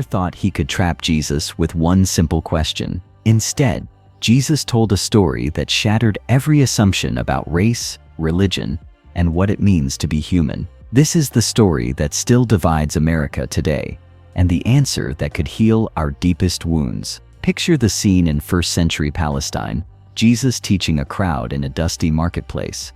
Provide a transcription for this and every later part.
thought he could trap Jesus with one simple question. Instead, Jesus told a story that shattered every assumption about race, religion, and what it means to be human. This is the story that still divides America today, and the answer that could heal our deepest wounds. Picture the scene in first-century Palestine, Jesus teaching a crowd in a dusty marketplace.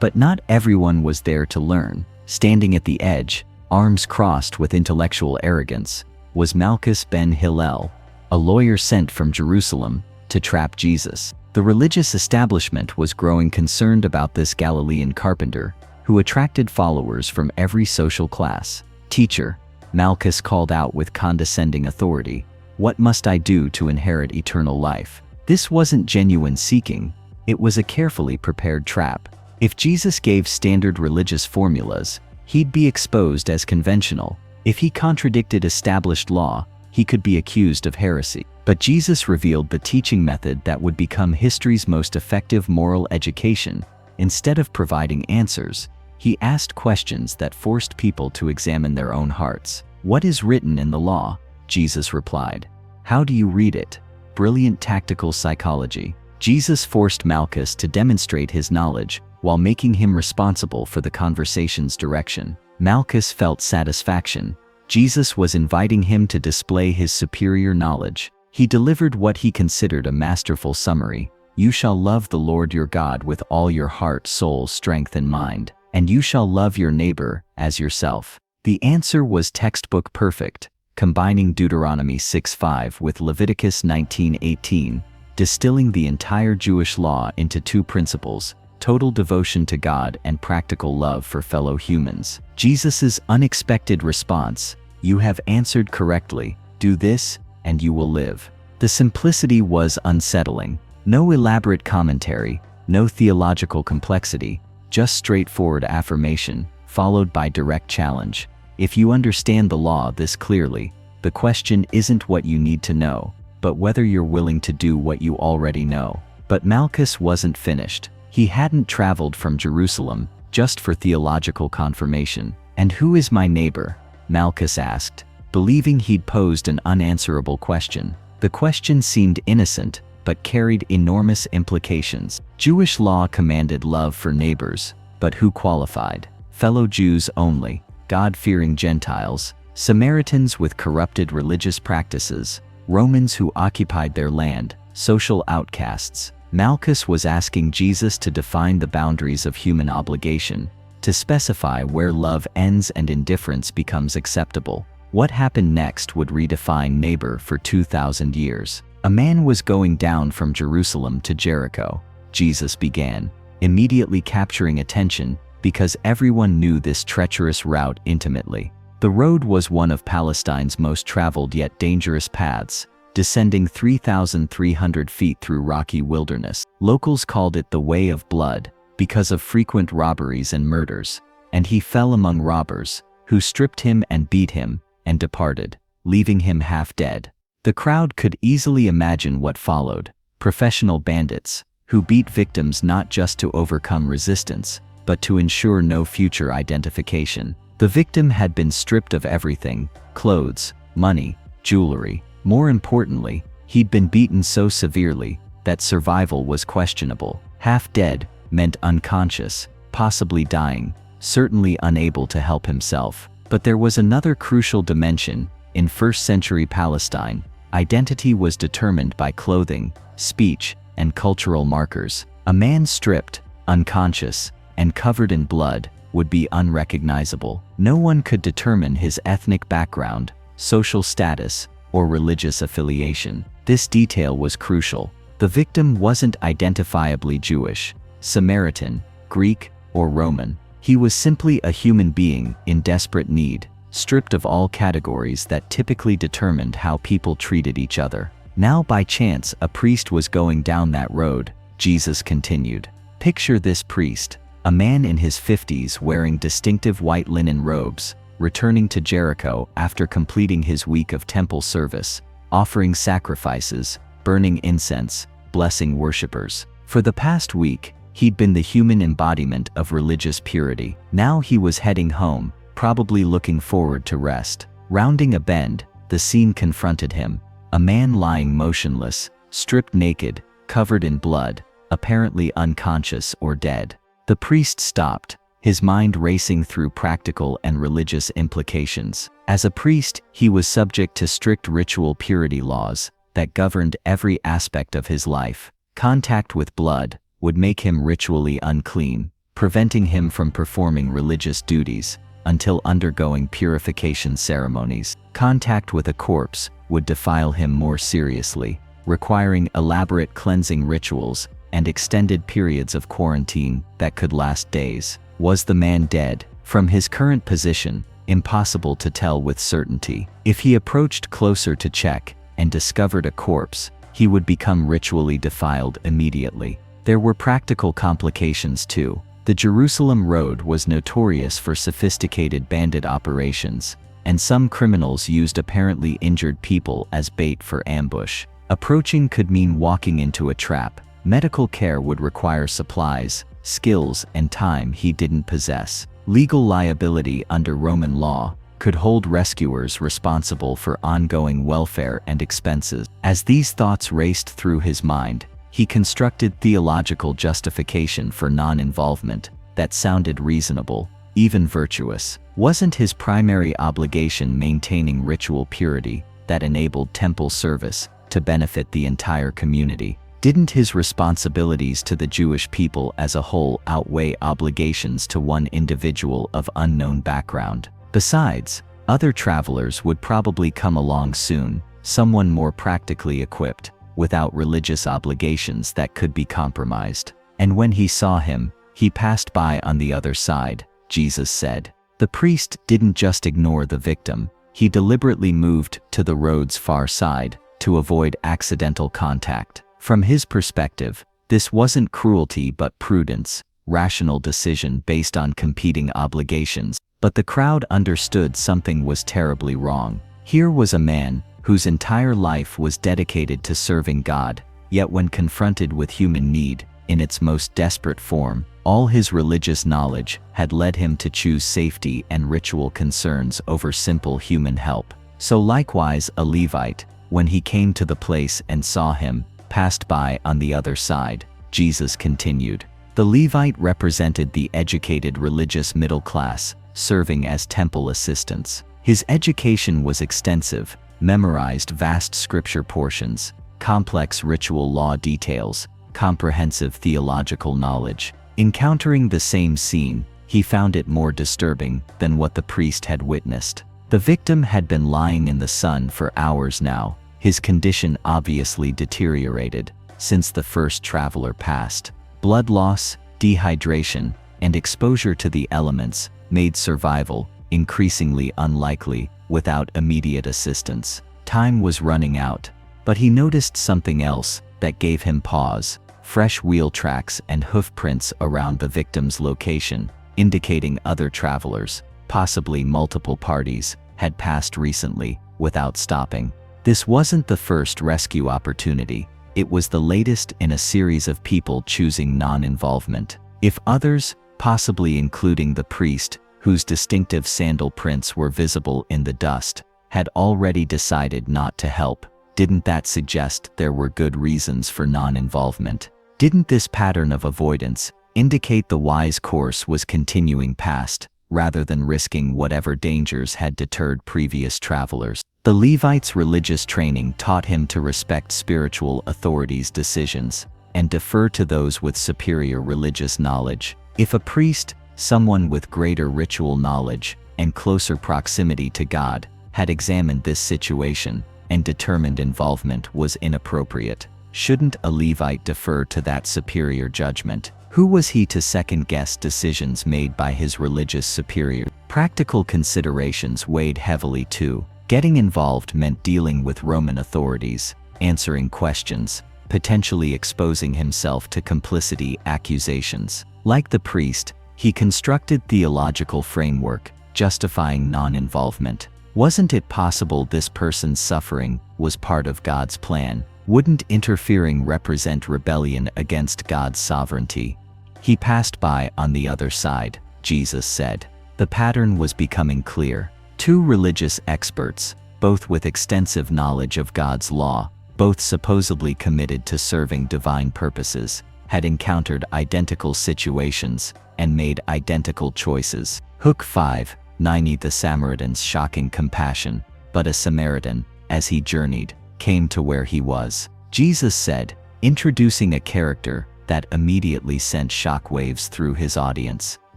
But not everyone was there to learn. Standing at the edge, arms crossed with intellectual arrogance, was Malchus ben Hillel, a lawyer sent from Jerusalem to trap Jesus. The religious establishment was growing concerned about this Galilean carpenter, who attracted followers from every social class. "Teacher," Malchus called out with condescending authority, "what must I do to inherit eternal life?" This wasn't genuine seeking, it was a carefully prepared trap. If Jesus gave standard religious formulas, he'd be exposed as conventional. If he contradicted established law, he could be accused of heresy. But Jesus revealed the teaching method that would become history's most effective moral education. Instead of providing answers, he asked questions that forced people to examine their own hearts. "What is written in the law?" Jesus replied. "How do you read it?" Brilliant tactical psychology. Jesus forced Malchus to demonstrate his knowledge while making him responsible for the conversation's direction. Malchus felt satisfaction. Jesus was inviting him to display his superior knowledge. He delivered what he considered a masterful summary. "You shall love the Lord your God with all your heart, soul, strength, and mind, and you shall love your neighbor as yourself." The answer was textbook perfect, combining Deuteronomy 6:5 with Leviticus 19:18, distilling the entire Jewish law into two principles: total devotion to God and practical love for fellow humans. Jesus' unexpected response: "You have answered correctly. Do this, and you will live." The simplicity was unsettling. No elaborate commentary, no theological complexity, just straightforward affirmation, followed by direct challenge. If you understand the law this clearly, the question isn't what you need to know, but whether you're willing to do what you already know. But Malchus wasn't finished. He hadn't traveled from Jerusalem just for theological confirmation. "And who is my neighbor?" Malchus asked, believing he'd posed an unanswerable question. The question seemed innocent, but carried enormous implications. Jewish law commanded love for neighbors, but who qualified? Fellow Jews only, God-fearing Gentiles, Samaritans with corrupted religious practices, Romans who occupied their land, social outcasts. Malchus was asking Jesus to define the boundaries of human obligation, to specify where love ends and indifference becomes acceptable. What happened next would redefine neighbor for 2,000 years. A man was going down from Jerusalem to Jericho, Jesus began, immediately capturing attention because everyone knew this treacherous route intimately. The road was one of Palestine's most traveled yet dangerous paths, descending 3,300 feet through rocky wilderness. Locals called it the Way of Blood because of frequent robberies and murders, and he fell among robbers, who stripped him and beat him, and departed, leaving him half dead. The crowd could easily imagine what followed: professional bandits, who beat victims not just to overcome resistance, but to ensure no future identification. The victim had been stripped of everything: clothes, money, jewelry. More importantly, he'd been beaten so severely that survival was questionable. Half dead meant unconscious, possibly dying, certainly unable to help himself. But there was another crucial dimension. In first-century Palestine, identity was determined by clothing, speech, and cultural markers. A man stripped, unconscious, and covered in blood would be unrecognizable. No one could determine his ethnic background, social status, or religious affiliation. This detail was crucial. The victim wasn't identifiably Jewish, Samaritan, Greek, or Roman. He was simply a human being in desperate need, stripped of all categories that typically determined how people treated each other. Now by chance a priest was going down that road, Jesus continued. Picture this priest, a man in his 50s wearing distinctive white linen robes, returning to Jericho after completing his week of temple service, offering sacrifices, burning incense, blessing worshippers. For the past week, he'd been the human embodiment of religious purity. Now he was heading home, probably looking forward to rest. Rounding a bend, the scene confronted him. A man lying motionless, stripped naked, covered in blood, apparently unconscious or dead. The priest stopped, his mind racing through practical and religious implications. As a priest, he was subject to strict ritual purity laws that governed every aspect of his life. Contact with blood would make him ritually unclean, preventing him from performing religious duties until undergoing purification ceremonies. Contact with a corpse would defile him more seriously, requiring elaborate cleansing rituals and extended periods of quarantine that could last days. Was the man dead? From his current position, impossible to tell with certainty. If he approached closer to check and discovered a corpse, he would become ritually defiled immediately. There were practical complications too. The Jerusalem road was notorious for sophisticated bandit operations, and some criminals used apparently injured people as bait for ambush. Approaching could mean walking into a trap. Medical care would require supplies, skills, and time he didn't possess. Legal liability under Roman law could hold rescuers responsible for ongoing welfare and expenses. As these thoughts raced through his mind, he constructed theological justification for non-involvement that sounded reasonable, even virtuous. Wasn't his primary obligation maintaining ritual purity that enabled temple service to benefit the entire community? Didn't his responsibilities to the Jewish people as a whole outweigh obligations to one individual of unknown background? Besides, other travelers would probably come along soon, someone more practically equipped, without religious obligations that could be compromised. And when he saw him, he passed by on the other side, Jesus said. The priest didn't just ignore the victim, he deliberately moved to the road's far side to avoid accidental contact. From his perspective, this wasn't cruelty but prudence, rational decision based on competing obligations. But the crowd understood something was terribly wrong. Here was a man whose entire life was dedicated to serving God, yet when confronted with human need, in its most desperate form, all his religious knowledge had led him to choose safety and ritual concerns over simple human help. So likewise a Levite, when he came to the place and saw him, passed by on the other side. Jesus continued. The Levite represented the educated religious middle class, serving as temple assistants. His education was extensive, memorized vast scripture portions, complex ritual law details, comprehensive theological knowledge. Encountering the same scene, he found it more disturbing than what the priest had witnessed. The victim had been lying in the sun for hours now, his condition obviously deteriorated since the first traveler passed. Blood loss, dehydration, and exposure to the elements made survival increasingly unlikely without immediate assistance. Time was running out, but he noticed something else that gave him pause: fresh wheel tracks and hoof prints around the victim's location, indicating other travelers, possibly multiple parties, had passed recently without stopping. This wasn't the first rescue opportunity, it was the latest in a series of people choosing non-involvement. If others, possibly including the priest, whose distinctive sandal prints were visible in the dust, had already decided not to help, didn't that suggest there were good reasons for non-involvement? Didn't this pattern of avoidance indicate the wise course was continuing past, rather than risking whatever dangers had deterred previous travelers? The Levite's religious training taught him to respect spiritual authorities' decisions and defer to those with superior religious knowledge. If a priest, someone with greater ritual knowledge and closer proximity to God, had examined this situation and determined involvement was inappropriate, shouldn't a Levite defer to that superior judgment? Who was he to second-guess decisions made by his religious superior? Practical considerations weighed heavily too. Getting involved meant dealing with Roman authorities, answering questions, potentially exposing himself to complicity accusations. Like the priest, he constructed theological framework, justifying non-involvement. Wasn't it possible this person's suffering was part of God's plan? Wouldn't interfering represent rebellion against God's sovereignty? He passed by on the other side, Jesus said. The pattern was becoming clear. Two religious experts, both with extensive knowledge of God's law, both supposedly committed to serving divine purposes, had encountered identical situations and made identical choices. Hook 5, 90. The Samaritan's shocking compassion. But a Samaritan, as he journeyed, came to where he was. Jesus said, introducing a character that immediately sent shockwaves through his audience.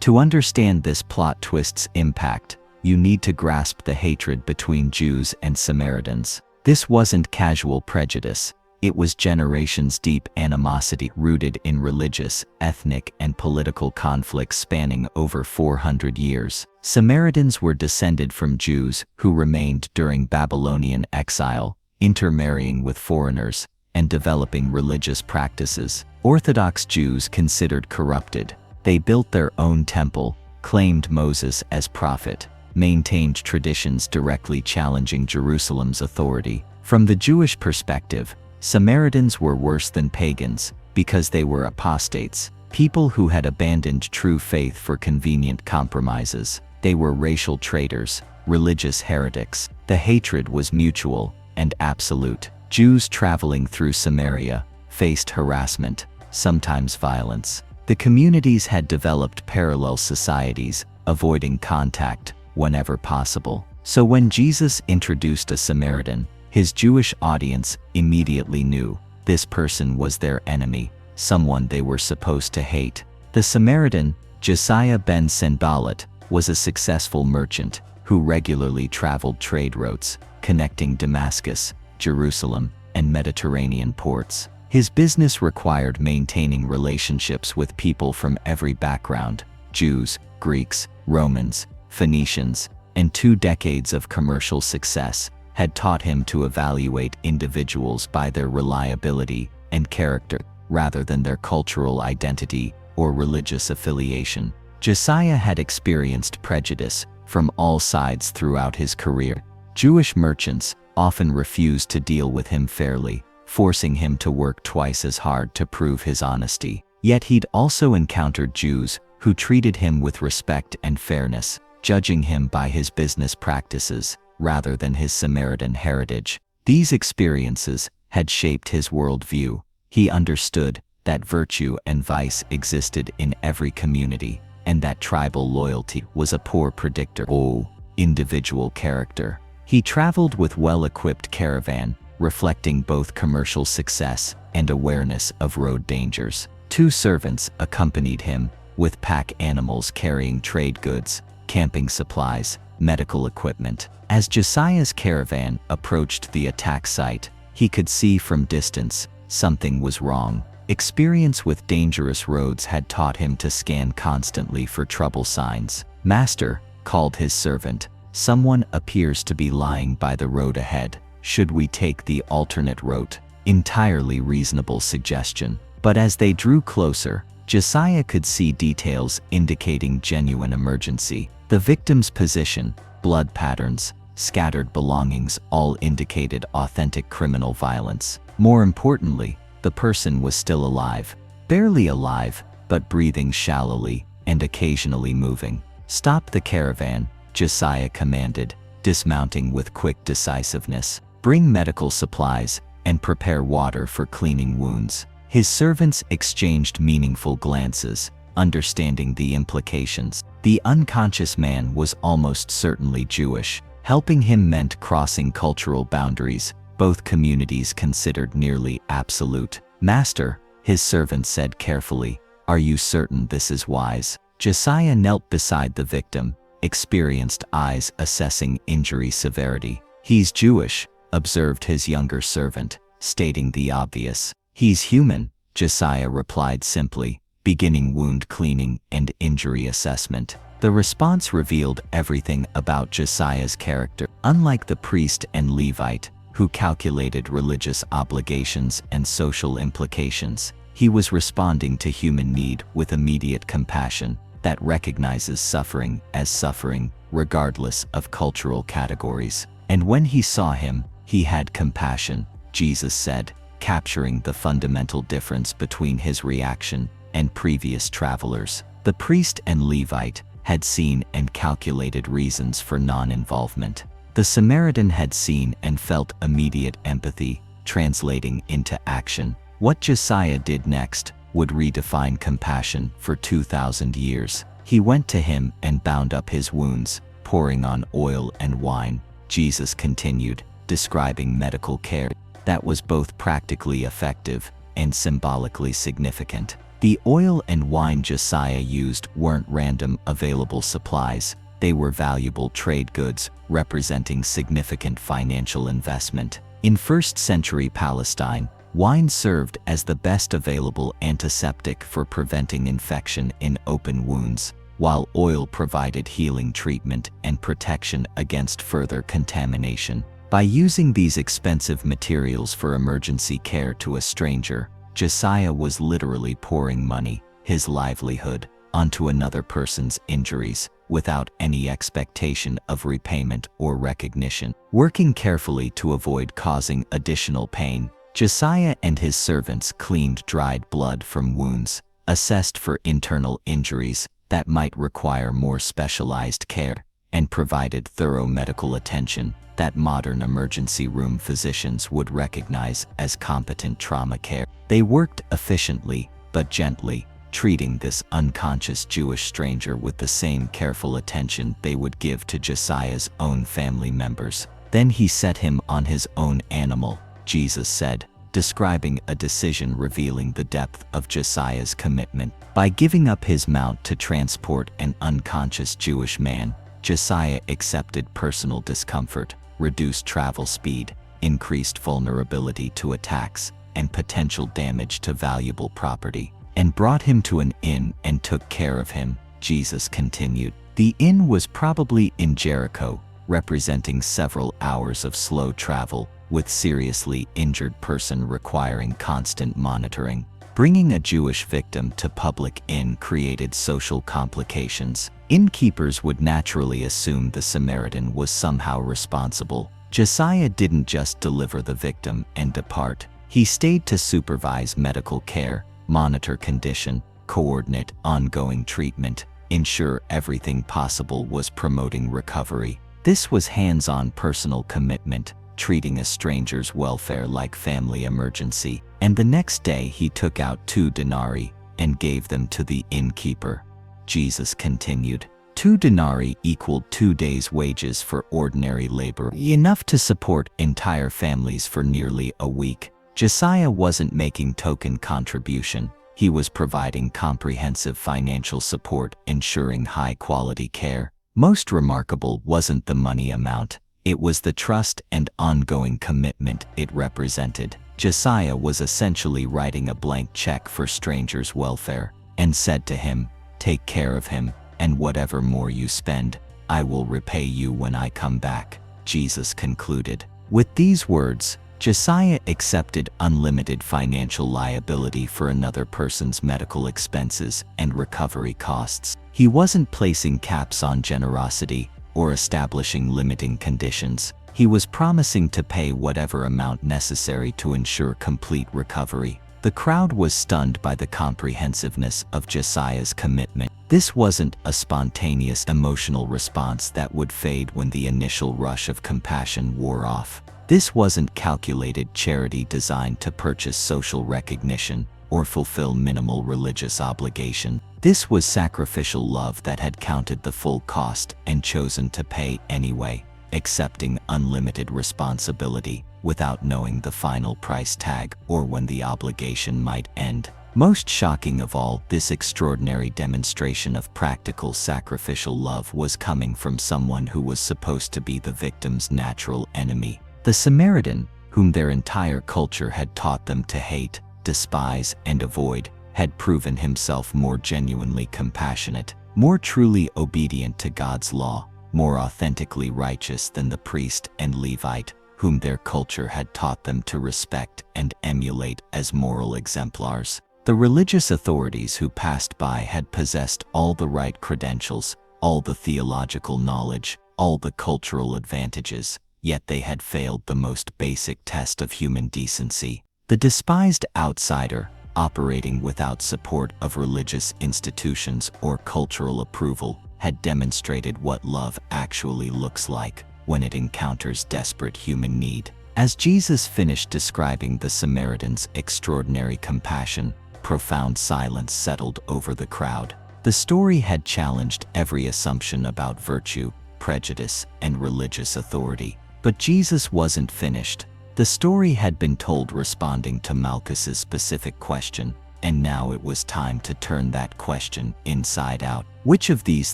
To understand this plot twist's impact, you need to grasp the hatred between Jews and Samaritans. This wasn't casual prejudice. It was generations-deep animosity rooted in religious, ethnic, and political conflicts spanning over 400 years. Samaritans were descended from Jews who remained during Babylonian exile, intermarrying with foreigners, and developing religious practices. Orthodox Jews considered corrupted. They built their own temple, claimed Moses as prophet, maintained traditions directly challenging Jerusalem's authority. From the Jewish perspective, Samaritans were worse than pagans because they were apostates, people who had abandoned true faith for convenient compromises. They were racial traitors, religious heretics. The hatred was mutual and absolute. Jews traveling through Samaria faced harassment, sometimes violence. The communities had developed parallel societies, avoiding contact whenever possible. So when Jesus introduced a Samaritan, his Jewish audience immediately knew this person was their enemy, someone they were supposed to hate. The Samaritan, Josiah ben Sanballat, was a successful merchant who regularly traveled trade routes connecting Damascus, Jerusalem, and Mediterranean ports. His business required maintaining relationships with people from every background: Jews, Greeks, Romans, Phoenicians, and 2 decades of commercial success had taught him to evaluate individuals by their reliability and character rather than their cultural identity or religious affiliation. Josiah had experienced prejudice from all sides throughout his career. Jewish merchants often refused to deal with him fairly, forcing him to work twice as hard to prove his honesty. Yet he'd also encountered Jews who treated him with respect and fairness, judging him by his business practices rather than his Samaritan heritage. These experiences had shaped his worldview. He understood that virtue and vice existed in every community, and that tribal loyalty was a poor predictor of individual character. He traveled with well-equipped caravan, reflecting both commercial success and awareness of road dangers. 2 servants accompanied him, with pack animals carrying trade goods, camping supplies, medical equipment. As Josiah's caravan approached the attack site, he could see from distance something was wrong. Experience with dangerous roads had taught him to scan constantly for trouble signs. "Master," called his servant, "someone appears to be lying by the road ahead. Should we take the alternate route?" Entirely reasonable suggestion. But as they drew closer, Josiah could see details indicating genuine emergency. The victim's position, blood patterns, scattered belongings all indicated authentic criminal violence. More importantly, the person was still alive. Barely alive, but breathing shallowly and occasionally moving. "Stop the caravan," Josiah commanded, dismounting with quick decisiveness. "Bring medical supplies and prepare water for cleaning wounds." His servants exchanged meaningful glances, understanding the implications. The unconscious man was almost certainly Jewish. Helping him meant crossing cultural boundaries both communities considered nearly absolute. "Master," his servant said carefully, "are you certain this is wise?" Josiah knelt beside the victim, experienced eyes assessing injury severity. "He's Jewish," observed his younger servant, stating the obvious. "He's human," Josiah replied simply, beginning wound cleaning and injury assessment. The response revealed everything about Josiah's character. Unlike the priest and Levite, who calculated religious obligations and social implications, he was responding to human need with immediate compassion that recognizes suffering as suffering, regardless of cultural categories. And when he saw him, he had compassion, Jesus said, capturing the fundamental difference between his reaction and previous travelers. The priest and Levite had seen and calculated reasons for non-involvement. The Samaritan had seen and felt immediate empathy, translating into action. What Josiah did next would redefine compassion for 2,000 years. He went to him and bound up his wounds, pouring on oil and wine. Jesus continued, describing medical care that was both practically effective and symbolically significant. The oil and wine Josiah used weren't random available supplies. They were valuable trade goods, representing significant financial investment. In 1st century Palestine, wine served as the best available antiseptic for preventing infection in open wounds, while oil provided healing treatment and protection against further contamination. By using these expensive materials for emergency care to a stranger, Josiah was literally pouring money, his livelihood, onto another person's injuries, without any expectation of repayment or recognition. Working carefully to avoid causing additional pain, Josiah and his servants cleaned dried blood from wounds, assessed for internal injuries that might require more specialized care, and provided thorough medical attention that modern emergency room physicians would recognize as competent trauma care. They worked efficiently, but gently, treating this unconscious Jewish stranger with the same careful attention they would give to Josiah's own family members. Then he set him on his own animal, Jesus said, describing a decision revealing the depth of Josiah's commitment. By giving up his mount to transport an unconscious Jewish man, Josiah accepted personal discomfort, reduced travel speed, increased vulnerability to attacks, and potential damage to valuable property, and brought him to an inn and took care of him, Jesus continued. The inn was probably in Jericho, representing several hours of slow travel, with seriously injured person requiring constant monitoring. Bringing a Jewish victim to public inn created social complications. Innkeepers would naturally assume the Samaritan was somehow responsible. Josiah didn't just deliver the victim and depart. He stayed to supervise medical care, monitor condition, coordinate ongoing treatment, ensure everything possible was promoting recovery. This was hands-on personal commitment, treating a stranger's welfare like family emergency. And the next day he took out 2 denarii and gave them to the innkeeper. Jesus continued, 2 denarii equaled 2 days' wages for ordinary labor, enough to support entire families for nearly a week. Josiah wasn't making token contribution. He was providing comprehensive financial support, ensuring high-quality care. Most remarkable wasn't the money amount. It was the trust and ongoing commitment it represented. Josiah was essentially writing a blank check for strangers' welfare, and said to him, "Take care of him, and whatever more you spend, I will repay you when I come back," Jesus concluded. With these words, Josiah accepted unlimited financial liability for another person's medical expenses and recovery costs. He wasn't placing caps on generosity or establishing limiting conditions. He was promising to pay whatever amount necessary to ensure complete recovery. The crowd was stunned by the comprehensiveness of Josiah's commitment. This wasn't a spontaneous emotional response that would fade when the initial rush of compassion wore off. This wasn't calculated charity designed to purchase social recognition or fulfill minimal religious obligation. This was sacrificial love that had counted the full cost and chosen to pay anyway, accepting unlimited responsibility without knowing the final price tag or when the obligation might end. Most shocking of all, this extraordinary demonstration of practical sacrificial love was coming from someone who was supposed to be the victim's natural enemy. The Samaritan, whom their entire culture had taught them to hate, despise, and avoid, had proven himself more genuinely compassionate, more truly obedient to God's law, more authentically righteous than the priest and Levite, whom their culture had taught them to respect and emulate as moral exemplars. The religious authorities who passed by had possessed all the right credentials, all the theological knowledge, all the cultural advantages, yet they had failed the most basic test of human decency. The despised outsider, operating without support of religious institutions or cultural approval, had demonstrated what love actually looks like. when it encounters desperate human need. As Jesus finished describing the Samaritan's extraordinary compassion, profound silence settled over the crowd. The story had challenged every assumption about virtue, prejudice, and religious authority. But Jesus wasn't finished. The story had been told responding to Malchus's specific question, and now it was time to turn that question inside out. Which of these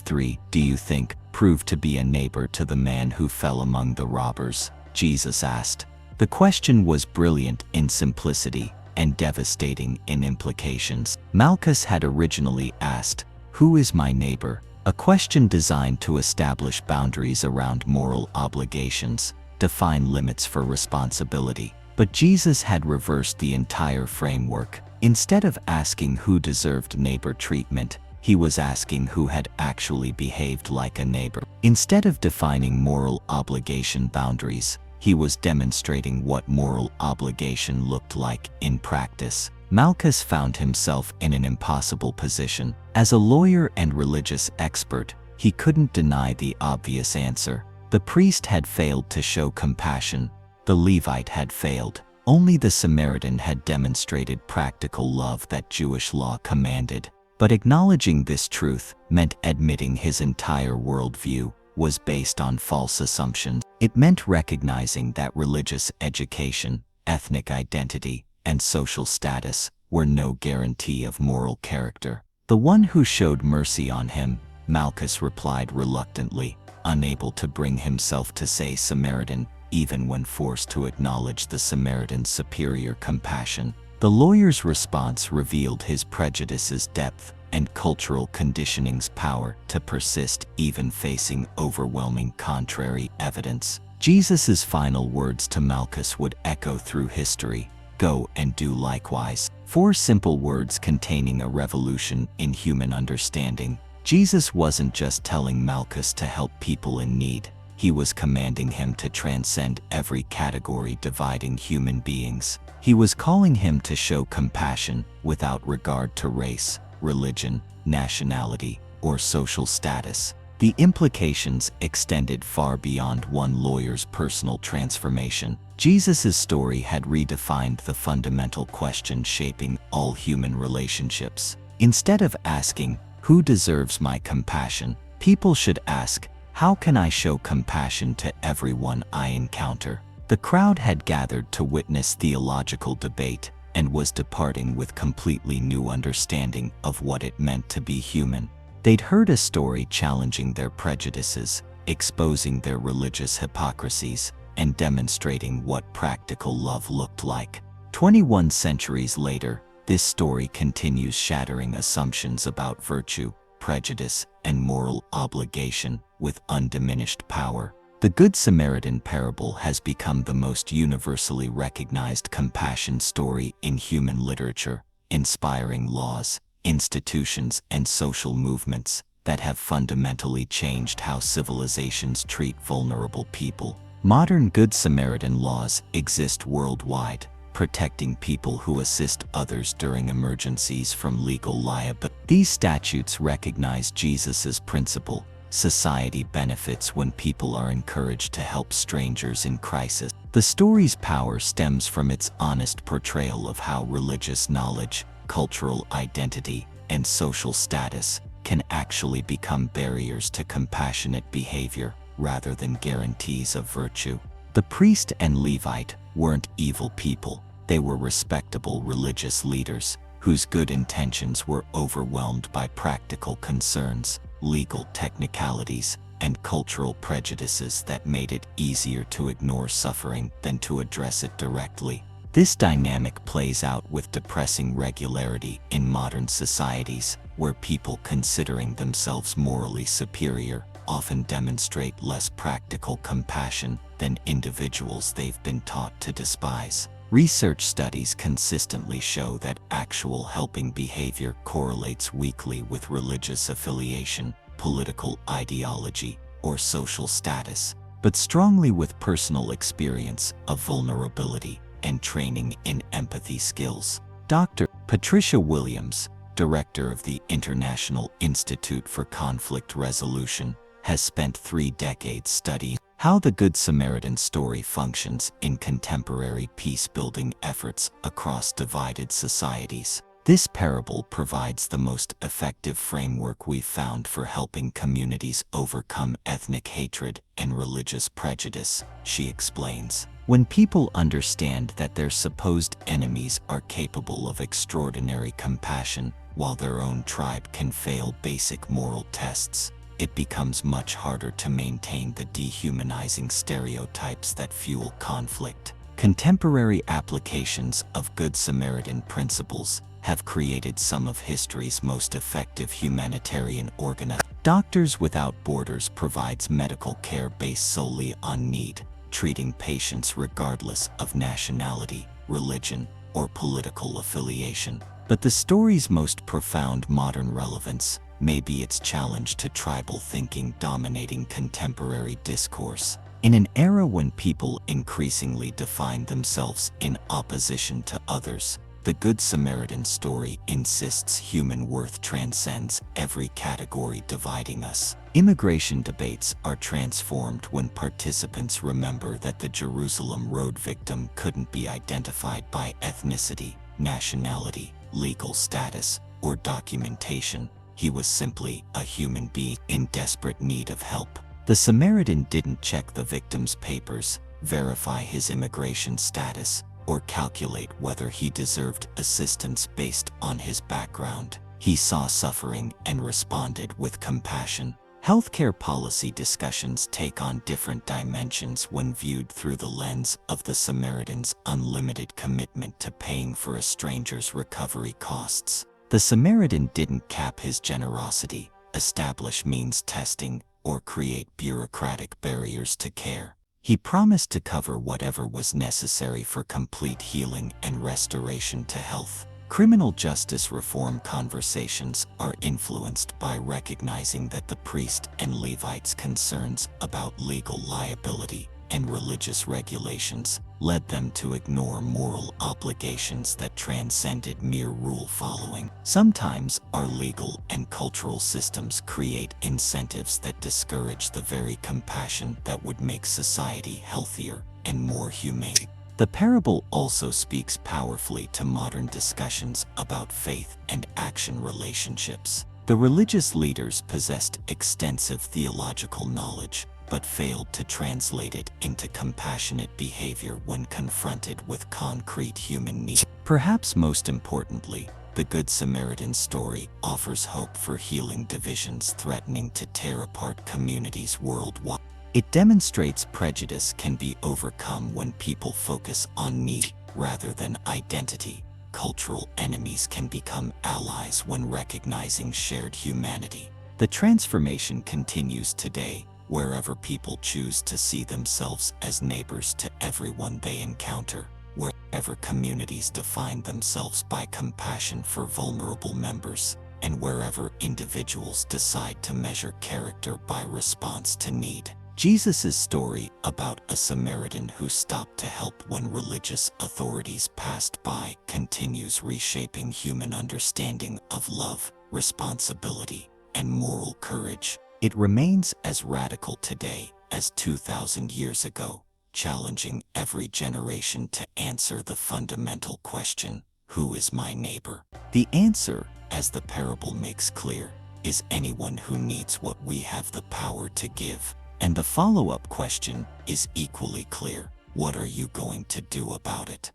three, do you think, proved to be a neighbor to the man who fell among the robbers? Jesus asked. The question was brilliant in simplicity and devastating in implications. Malchus had originally asked, "Who is my neighbor?" A question designed to establish boundaries around moral obligations, define limits for responsibility. But Jesus had reversed the entire framework. Instead of asking who deserved neighbor treatment, he was asking who had actually behaved like a neighbor. Instead of defining moral obligation boundaries, he was demonstrating what moral obligation looked like in practice. Malchus found himself in an impossible position. As a lawyer and religious expert, he couldn't deny the obvious answer. The priest had failed to show compassion. The Levite had failed. Only the Samaritan had demonstrated practical love that Jewish law commanded. But acknowledging this truth meant admitting his entire worldview was based on false assumptions. It meant recognizing that religious education, ethnic identity, and social status were no guarantee of moral character. "The one who showed mercy on him," Malchus replied reluctantly, unable to bring himself to say Samaritan, even when forced to acknowledge the Samaritan's superior compassion. The lawyer's response revealed his prejudice's depth and cultural conditioning's power to persist even facing overwhelming contrary evidence. Jesus' final words to Malchus would echo through history, "Go and do likewise." 4 simple words containing a revolution in human understanding. Jesus wasn't just telling Malchus to help people in need. He was commanding him to transcend every category dividing human beings. He was calling him to show compassion without regard to race, religion, nationality, or social status. The implications extended far beyond one lawyer's personal transformation. Jesus' story had redefined the fundamental question shaping all human relationships. Instead of asking, "Who deserves my compassion?" people should ask, "How can I show compassion to everyone I encounter?" The crowd had gathered to witness theological debate and was departing with completely new understanding of what it meant to be human. They'd heard a story challenging their prejudices, exposing their religious hypocrisies, and demonstrating what practical love looked like. 21 centuries later, this story continues shattering assumptions about virtue, prejudice, and moral obligation with undiminished power. The Good Samaritan parable has become the most universally recognized compassion story in human literature, inspiring laws, institutions, and social movements that have fundamentally changed how civilizations treat vulnerable people. Modern Good Samaritan laws exist worldwide, protecting people who assist others during emergencies from legal liability. These statutes recognize Jesus' principle: society benefits when people are encouraged to help strangers in crisis. The story's power stems from its honest portrayal of how religious knowledge, cultural identity, and social status can actually become barriers to compassionate behavior rather than guarantees of virtue. The priest and Levite weren't evil people. They were respectable religious leaders whose good intentions were overwhelmed by practical concerns, legal technicalities, and cultural prejudices that made it easier to ignore suffering than to address it directly. This dynamic plays out with depressing regularity in modern societies, where people considering themselves morally superior often demonstrate less practical compassion than individuals they've been taught to despise. Research studies consistently show that actual helping behavior correlates weakly with religious affiliation, political ideology, or social status, but strongly with personal experience of vulnerability and training in empathy skills. Dr. Patricia Williams, director of the International Institute for Conflict Resolution, has spent 3 decades studying How the Good Samaritan story functions in contemporary peace-building efforts across divided societies. This parable provides the most effective framework we've found for helping communities overcome ethnic hatred and religious prejudice, she explains. When people understand that their supposed enemies are capable of extraordinary compassion, while their own tribe can fail basic moral tests, it becomes much harder to maintain the dehumanizing stereotypes that fuel conflict. Contemporary applications of Good Samaritan principles have created some of history's most effective humanitarian organizations. Doctors Without Borders provides medical care based solely on need, treating patients regardless of nationality, religion, or political affiliation. But the story's most profound modern relevance may be its challenge to tribal thinking dominating contemporary discourse. In an era when people increasingly define themselves in opposition to others, the Good Samaritan story insists human worth transcends every category dividing us. Immigration debates are transformed when participants remember that the Jerusalem road victim couldn't be identified by ethnicity, nationality, legal status, or documentation. He was simply a human being in desperate need of help. The Samaritan didn't check the victim's papers, verify his immigration status, or calculate whether he deserved assistance based on his background. He saw suffering and responded with compassion. Healthcare policy discussions take on different dimensions when viewed through the lens of the Samaritan's unlimited commitment to paying for a stranger's recovery costs. The Samaritan didn't cap his generosity, establish means testing, or create bureaucratic barriers to care. He promised to cover whatever was necessary for complete healing and restoration to health. Criminal justice reform conversations are influenced by recognizing that the priest and Levite's concerns about legal liability and religious regulations led them to ignore moral obligations that transcended mere rule following. Sometimes our legal and cultural systems create incentives that discourage the very compassion that would make society healthier and more humane. The parable also speaks powerfully to modern discussions about faith and action relationships. The religious leaders possessed extensive theological knowledge, but failed to translate it into compassionate behavior when confronted with concrete human needs. Perhaps most importantly, the Good Samaritan story offers hope for healing divisions threatening to tear apart communities worldwide. It demonstrates prejudice can be overcome when people focus on need rather than identity. Cultural enemies can become allies when recognizing shared humanity. The transformation continues today, wherever people choose to see themselves as neighbors to everyone they encounter, wherever communities define themselves by compassion for vulnerable members, and wherever individuals decide to measure character by response to need. Jesus' story about a Samaritan who stopped to help when religious authorities passed by continues reshaping human understanding of love, responsibility, and moral courage. It remains as radical today as 2,000 years ago, challenging every generation to answer the fundamental question, who is my neighbor? The answer, as the parable makes clear, is anyone who needs what we have the power to give. And the follow-up question is equally clear: what are you going to do about it?